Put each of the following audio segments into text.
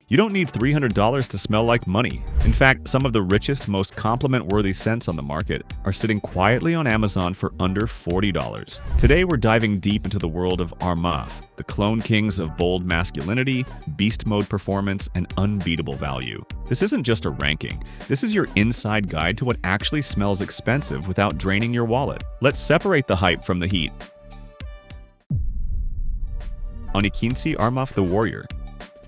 You don't need $300 to smell like money. In fact, some of the richest, most compliment-worthy scents on the market are sitting quietly on Amazon for under $40. Today, we're diving deep into the world of ARMAF, the clone kings of bold masculinity, beast mode performance, and unbeatable value. This isn't just a ranking. This is your inside guide to what actually smells expensive without draining your wallet. Let's separate the hype from the heat. Onikinsi Armoff the Warrior.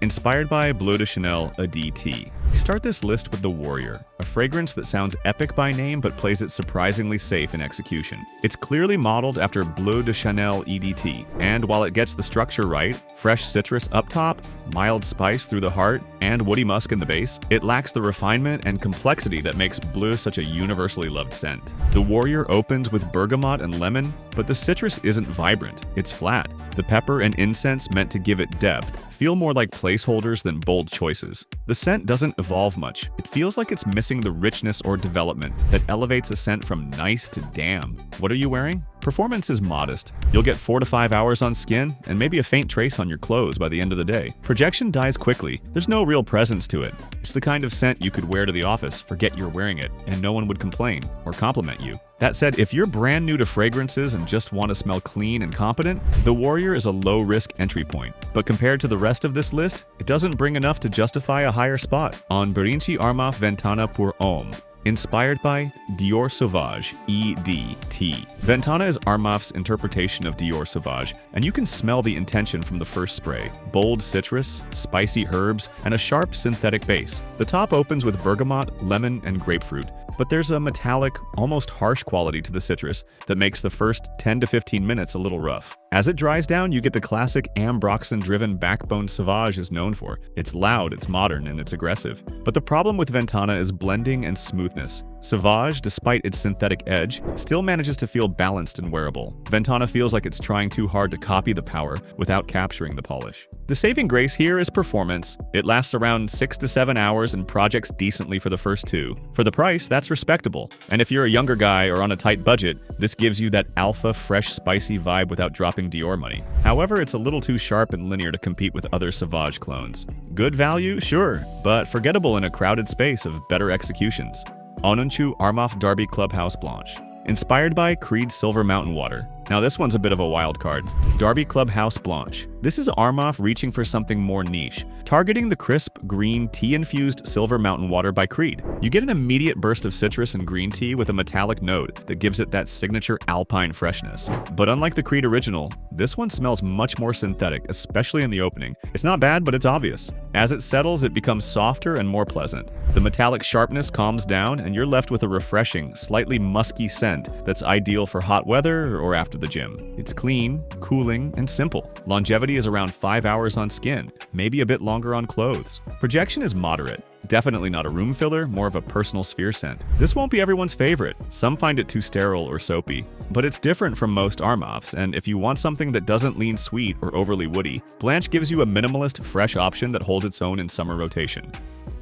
Inspired by Bleu de Chanel, a DT. We start this list with the Warrior, a fragrance that sounds epic by name but plays it surprisingly safe in execution. It's clearly modeled after Bleu de Chanel EDT, and while it gets the structure right, fresh citrus up top, mild spice through the heart, and woody musk in the base, it lacks the refinement and complexity that makes Bleu such a universally loved scent. The Warrior opens with bergamot and lemon, but the citrus isn't vibrant, it's flat. The pepper and incense meant to give it depth feel more like placeholders than bold choices. The scent doesn't evolve much. It feels like it's missing the richness or development that elevates a scent from nice to damn. What are you wearing? Performance is modest. You'll get 4 to 5 hours on skin and maybe a faint trace on your clothes by the end of the day. Projection dies quickly. There's no real presence to it. It's the kind of scent you could wear to the office, forget you're wearing it, and no one would complain or compliment you. That said, if you're brand new to fragrances and just want to smell clean and competent, the Warrior is a low-risk entry point. But compared to the rest of this list, it doesn't bring enough to justify a higher spot. On Berinci Armoff Ventana pour Homme. Inspired by Dior Sauvage, EDT. Ventana is Armoff's interpretation of Dior Sauvage, and you can smell the intention from the first spray. Bold citrus, spicy herbs, and a sharp synthetic base. The top opens with bergamot, lemon, and grapefruit, but there's a metallic, almost harsh quality to the citrus that makes the first 10 to 15 minutes a little rough. As it dries down, you get the classic ambroxan-driven backbone Sauvage is known for. It's loud, it's modern, and it's aggressive. But the problem with Ventana is blending and smoothness. Sauvage, despite its synthetic edge, still manages to feel balanced and wearable. Ventana feels like it's trying too hard to copy the power without capturing the polish. The saving grace here is performance. It lasts around 6 to 7 hours and projects decently for the first 2. For the price, that's respectable. And if you're a younger guy or on a tight budget, this gives you that alpha, fresh, spicy vibe without dropping Dior money. However, it's a little too sharp and linear to compete with other Sauvage clones. Good value? Sure, but forgettable in a crowded space of better executions. Onunchu Armoff Derby Clubhouse Blanche. Inspired by Creed Silver Mountain Water. Now this one's a bit of a wild card. Derby Clubhouse Blanche. This is Armoff reaching for something more niche, targeting the crisp, green, tea-infused Silver Mountain Water by Creed. You get an immediate burst of citrus and green tea with a metallic note that gives it that signature alpine freshness. But unlike the Creed original, this one smells much more synthetic, especially in the opening. It's not bad, but it's obvious. As it settles, it becomes softer and more pleasant. The metallic sharpness calms down, and you're left with a refreshing, slightly musky scent that's ideal for hot weather or after the gym. It's clean, cooling, and simple. Longevity is around 5 hours on skin, maybe a bit longer on clothes. Projection is moderate. Definitely not a room filler, more of a personal sphere scent. This won't be everyone's favorite. Some find it too sterile or soapy, but it's different from most Armoffs, and if you want something that doesn't lean sweet or overly woody, Blanche gives you a minimalist, fresh option that holds its own in summer rotation.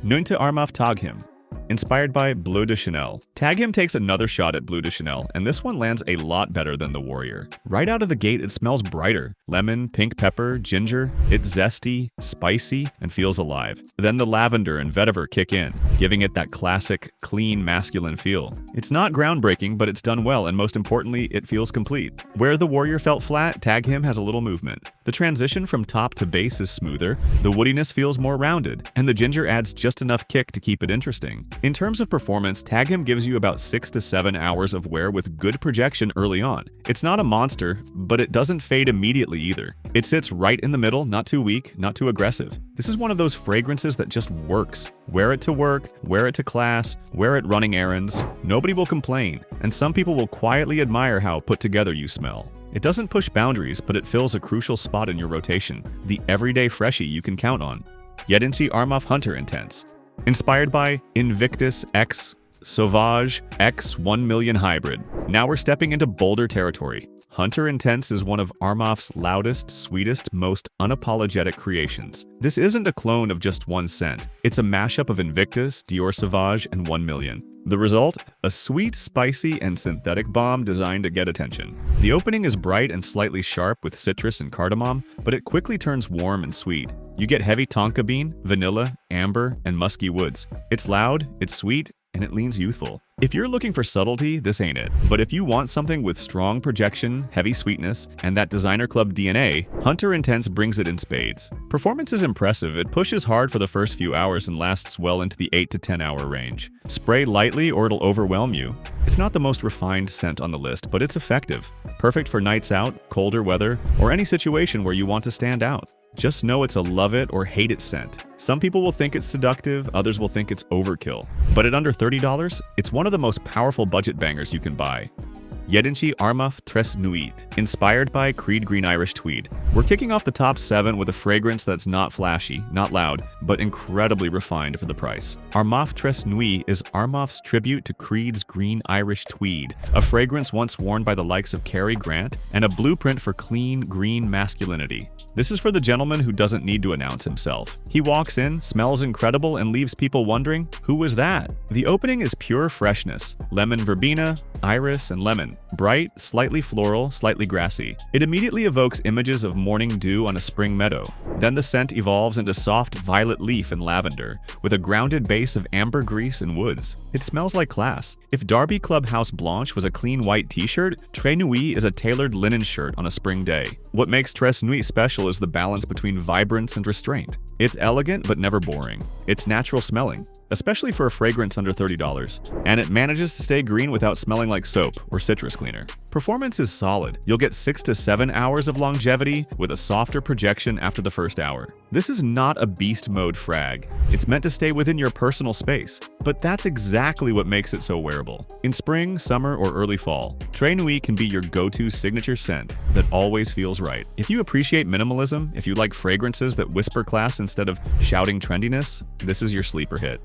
Nunta Armoff Taghim. Inspired by Bleu de Chanel. Taghim takes another shot at Bleu de Chanel, and this one lands a lot better than the Warrior. Right out of the gate, it smells brighter. Lemon, pink pepper, ginger. It's zesty, spicy, and feels alive. Then the lavender and vetiver kick in, giving it that classic, clean, masculine feel. It's not groundbreaking, but it's done well, and most importantly, it feels complete. Where the Warrior felt flat, Taghim has a little movement. The transition from top to base is smoother, the woodiness feels more rounded, and the ginger adds just enough kick to keep it interesting. In terms of performance, Taghim gives you about 6 to 7 hours of wear with good projection early on. It's not a monster, but it doesn't fade immediately either. It sits right in the middle, not too weak, not too aggressive. This is one of those fragrances that just works. Wear it to work, wear it to class, wear it running errands. Nobody will complain, and some people will quietly admire how put together you smell. It doesn't push boundaries, but it fills a crucial spot in your rotation, the everyday freshie you can count on. Yedinci Armoff Hunter Intense. Inspired by Invictus X Sauvage X 1 million Hybrid. Now we're stepping into bolder territory. Hunter Intense is one of Armoff's loudest, sweetest, most unapologetic creations. This isn't a clone of just one scent. It's a mashup of Invictus, Dior Sauvage, and 1 million. The result? A sweet, spicy, and synthetic bomb designed to get attention. The opening is bright and slightly sharp with citrus and cardamom, but it quickly turns warm and sweet. You get heavy tonka bean, vanilla, amber, and musky woods. It's loud, it's sweet, and it leans youthful. If you're looking for subtlety, this ain't it. But if you want something with strong projection, heavy sweetness, and that designer club DNA, Hunter Intense brings it in spades. Performance is impressive. It pushes hard for the first few hours and lasts well into the 8 to 10 hour range. Spray lightly or it'll overwhelm you. It's not the most refined scent on the list, but it's effective. Perfect for nights out, colder weather, or any situation where you want to stand out. Just know it's a love it or hate it scent. Some people will think it's seductive, others will think it's overkill. But at under $30, it's one of the most powerful budget bangers you can buy. ARMAF Tresnui, inspired by Creed Green Irish Tweed. We're kicking off the top 7 with a fragrance that's not flashy, not loud, but incredibly refined for the price. ARMAF Tresnui is Armoff's tribute to Creed's Green Irish Tweed, a fragrance once worn by the likes of Cary Grant and a blueprint for clean, green masculinity. This is for the gentleman who doesn't need to announce himself. He walks in, smells incredible, and leaves people wondering, who was that? The opening is pure freshness. Lemon verbena, iris, and lemon. Bright, slightly floral, slightly grassy. It immediately evokes images of morning dew on a spring meadow. Then the scent evolves into soft violet leaf and lavender, with a grounded base of ambergris and woods. It smells like class. If Derby Clubhouse Blanche was a clean white t-shirt, Tresnui is a tailored linen shirt on a spring day. What makes Tresnui special is the balance between vibrance and restraint. It's elegant but never boring. It's natural smelling, especially for a fragrance under $30, and it manages to stay green without smelling like soap or citrus cleaner. Performance is solid. You'll get 6 to 7 hours of longevity with a softer projection after the first hour. This is not a beast mode frag. It's meant to stay within your personal space, but that's exactly what makes it so wearable. In spring, summer, or early fall, Tresnui can be your go-to signature scent that always feels right. If you appreciate minimalism, if you like fragrances that whisper class instead of shouting trendiness, this is your sleeper hit.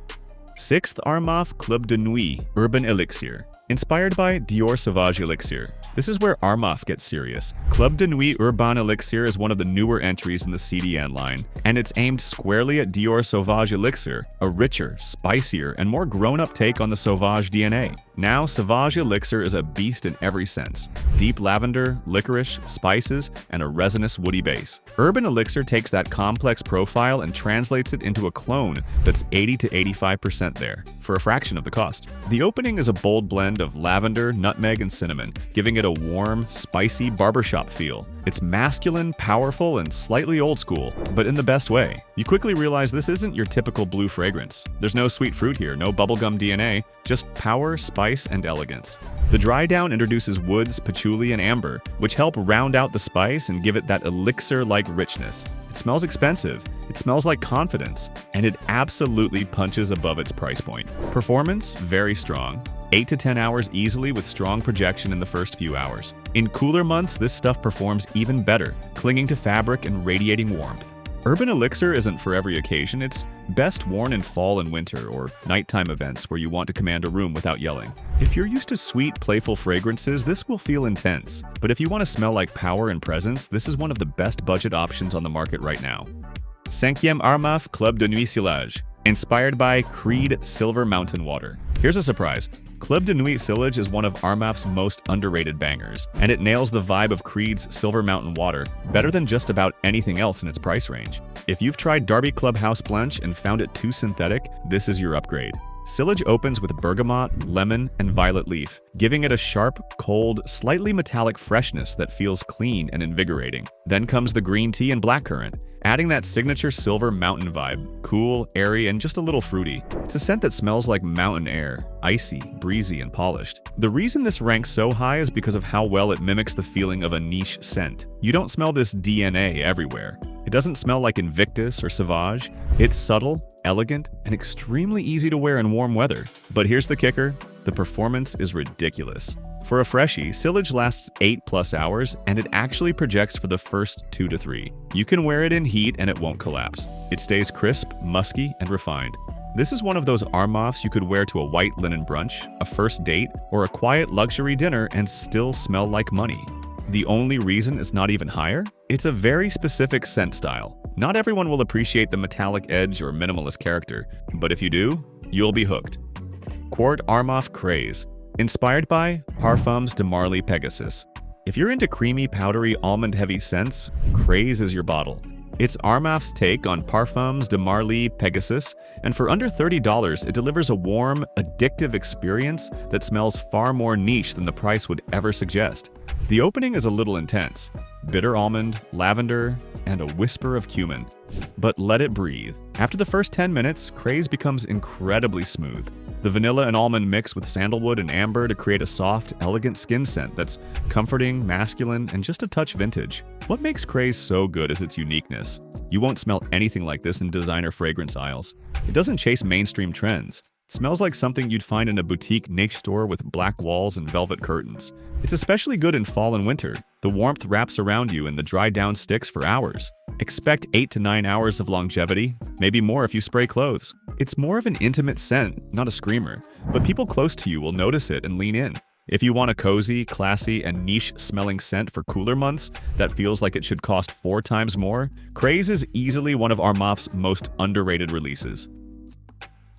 6th ARMAF Club de Nuit Urban Elixir. Inspired by Dior Sauvage Elixir. This is where ARMAF gets serious. Club de Nuit Urban Elixir is one of the newer entries in the CDN line, and it's aimed squarely at Dior Sauvage Elixir, a richer, spicier, and more grown-up take on the Sauvage DNA. Now, Sauvage Elixir is a beast in every sense. Deep lavender, licorice, spices, and a resinous woody base. Urban Elixir takes that complex profile and translates it into a clone that's 80 to 85% there, for a fraction of the cost. The opening is a bold blend of lavender, nutmeg, and cinnamon, giving it a warm, spicy barbershop feel. It's masculine, powerful, and slightly old school, but in the best way. You quickly realize this isn't your typical blue fragrance. There's no sweet fruit here, no bubblegum DNA, just power, spice, and elegance. The dry down introduces woods, patchouli, and amber, which help round out the spice and give it that elixir-like richness. It smells expensive, it smells like confidence, and it absolutely punches above its price point. Performance, very strong. 8 to 10 hours easily with strong projection in the first few hours. In cooler months, this stuff performs even better, clinging to fabric and radiating warmth. Urban Elixir isn't for every occasion. It's best worn in fall and winter or nighttime events where you want to command a room without yelling. If you're used to sweet, playful fragrances, this will feel intense. But if you want to smell like power and presence, this is one of the best budget options on the market right now. 5e ARMAF Club de Nuit Silage. Inspired by Creed Silver Mountain Water. Here's a surprise. Club de Nuit Silage is one of ARMAF's most underrated bangers, and it nails the vibe of Creed's Silver Mountain Water better than just about anything else in its price range. If you've tried Derby Clubhouse Blanche and found it too synthetic, this is your upgrade. Silage opens with bergamot, lemon, and violet leaf, giving it a sharp, cold, slightly metallic freshness that feels clean and invigorating. Then comes the green tea and blackcurrant, adding that signature silver mountain vibe, cool, airy, and just a little fruity. It's a scent that smells like mountain air, icy, breezy, and polished. The reason this ranks so high is because of how well it mimics the feeling of a niche scent. You don't smell this DNA everywhere. It doesn't smell like Invictus or Sauvage. It's subtle, elegant, and extremely easy to wear in warm weather. But here's the kicker, the performance is ridiculous. For a freshie, Silage lasts 8+ hours, and it actually projects for the first 2 to 3. You can wear it in heat and it won't collapse. It stays crisp, musky, and refined. This is one of those ARMAFs you could wear to a white linen brunch, a first date, or a quiet luxury dinner and still smell like money. The only reason it's not even higher? It's a very specific scent style. Not everyone will appreciate the metallic edge or minimalist character, but if you do, you'll be hooked. Quart Armoff Craze, inspired by Parfums de Marly Pegasus. If you're into creamy, powdery, almond-heavy scents, Craze is your bottle. It's Armaf's take on Parfums de Marly Pegasus, and for under $30, it delivers a warm, addictive experience that smells far more niche than the price would ever suggest. The opening is a little intense. Bitter almond, lavender, and a whisper of cumin. But let it breathe. After the first 10 minutes, Craze becomes incredibly smooth. The vanilla and almond mix with sandalwood and amber to create a soft, elegant skin scent that's comforting, masculine, and just a touch vintage. What makes Craze so good is its uniqueness. You won't smell anything like this in designer fragrance aisles. It doesn't chase mainstream trends. It smells like something you'd find in a boutique niche store with black walls and velvet curtains. It's especially good in fall and winter. The warmth wraps around you and the dry down sticks for hours. Expect 8 to 9 hours of longevity, maybe more if you spray clothes. It's more of an intimate scent, not a screamer, but people close to you will notice it and lean in. If you want a cozy, classy, and niche-smelling scent for cooler months that feels like it should cost 4 times more, Craze is easily one of Armoff's most underrated releases.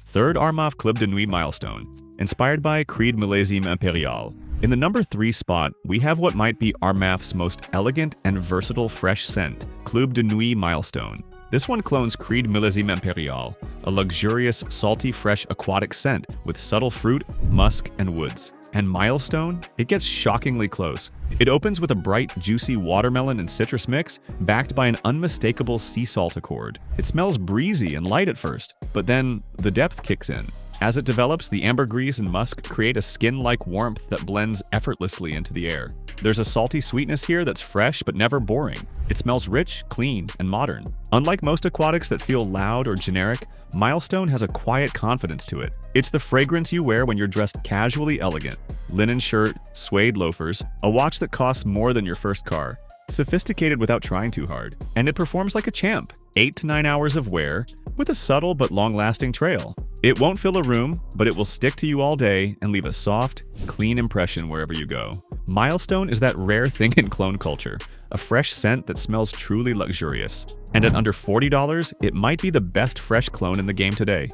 Third Armoff Club de Nuit Milestone, inspired by Creed Millésime Impérial. In the number 3 spot, we have what might be Armoff's most elegant and versatile fresh scent, Club de Nuit Milestone. This one clones Creed Millésime Impérial, a luxurious, salty, fresh aquatic scent with subtle fruit, musk, and woods. And Milestone, it gets shockingly close. It opens with a bright, juicy watermelon and citrus mix, backed by an unmistakable sea salt accord. It smells breezy and light at first, but then the depth kicks in. As it develops, the ambergris and musk create a skin-like warmth that blends effortlessly into the air. There's a salty sweetness here that's fresh but never boring. It smells rich, clean, and modern. Unlike most aquatics that feel loud or generic, Milestone has a quiet confidence to it. It's the fragrance you wear when you're dressed casually elegant. Linen shirt, suede loafers, a watch that costs more than your first car. Sophisticated without trying too hard. And it performs like a champ. 8 to 9 hours of wear, with a subtle but long-lasting trail. It won't fill a room, but it will stick to you all day and leave a soft, clean impression wherever you go. Milestone is that rare thing in clone culture, a fresh scent that smells truly luxurious. And at under $40, it might be the best fresh clone in the game today.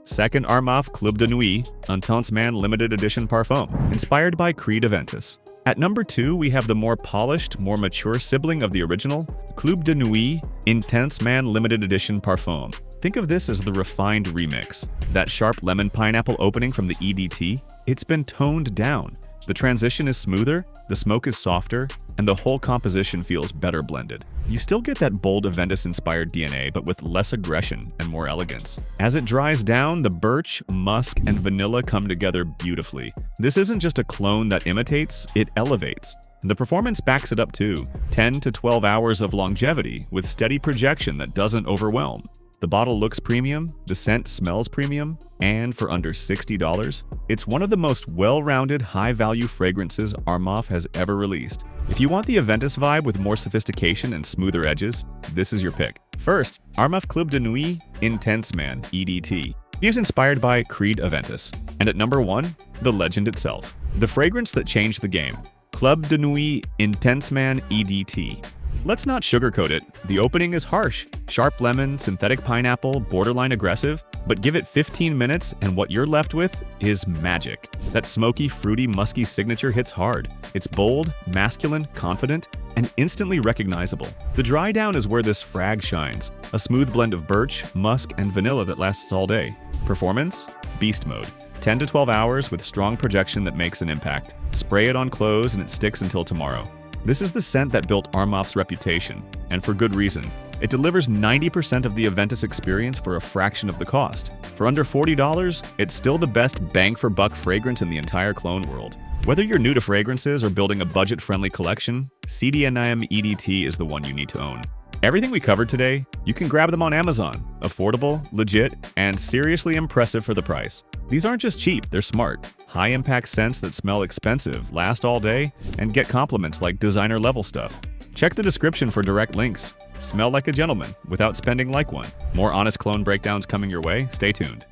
Second Armoff Club de Nuit Intense Man Limited Edition Parfum, inspired by Creed Invictus. At number 2, we have the more polished, more mature sibling of the original, Club de Nuit Intense Man Limited Edition Parfum. Think of this as the refined remix. That sharp lemon pineapple opening from the EDT, it's been toned down. The transition is smoother, the smoke is softer, and the whole composition feels better blended. You still get that bold Invictus-inspired DNA, but with less aggression and more elegance. As it dries down, the birch, musk, and vanilla come together beautifully. This isn't just a clone that imitates, it elevates. The performance backs it up too. 10 to 12 hours of longevity with steady projection that doesn't overwhelm. The bottle looks premium, the scent smells premium, and for under $60, it's one of the most well-rounded, high-value fragrances Armoff has ever released. If you want the Invictus vibe with more sophistication and smoother edges, this is your pick. First, Armoff Club de Nuit Intense Man EDT. He is inspired by Creed Invictus. And at number 1, the legend itself. The fragrance that changed the game. Club de Nuit Intense Man EDT. Let's not sugarcoat it. The opening is harsh. Sharp lemon, synthetic pineapple, borderline aggressive. But give it 15 minutes and what you're left with is magic. That smoky, fruity, musky signature hits hard. It's bold, masculine, confident, and instantly recognizable. The dry down is where this frag shines. A smooth blend of birch, musk, and vanilla that lasts all day. Performance? Beast mode. 10 to 12 hours with strong projection that makes an impact. Spray it on clothes and it sticks until tomorrow. This is the scent that built Armoff's reputation, and for good reason. It delivers 90% of the Invictus experience for a fraction of the cost. For under $40, it's still the best bang-for-buck fragrance in the entire clone world. Whether you're new to fragrances or building a budget-friendly collection, CDNIM EDT is the one you need to own. Everything we covered today, you can grab them on Amazon. Affordable, legit, and seriously impressive for the price. These aren't just cheap, they're smart. High-impact scents that smell expensive, last all day, and get compliments like designer-level stuff. Check the description for direct links. Smell like a gentleman without spending like one. More honest clone breakdowns coming your way. Stay tuned.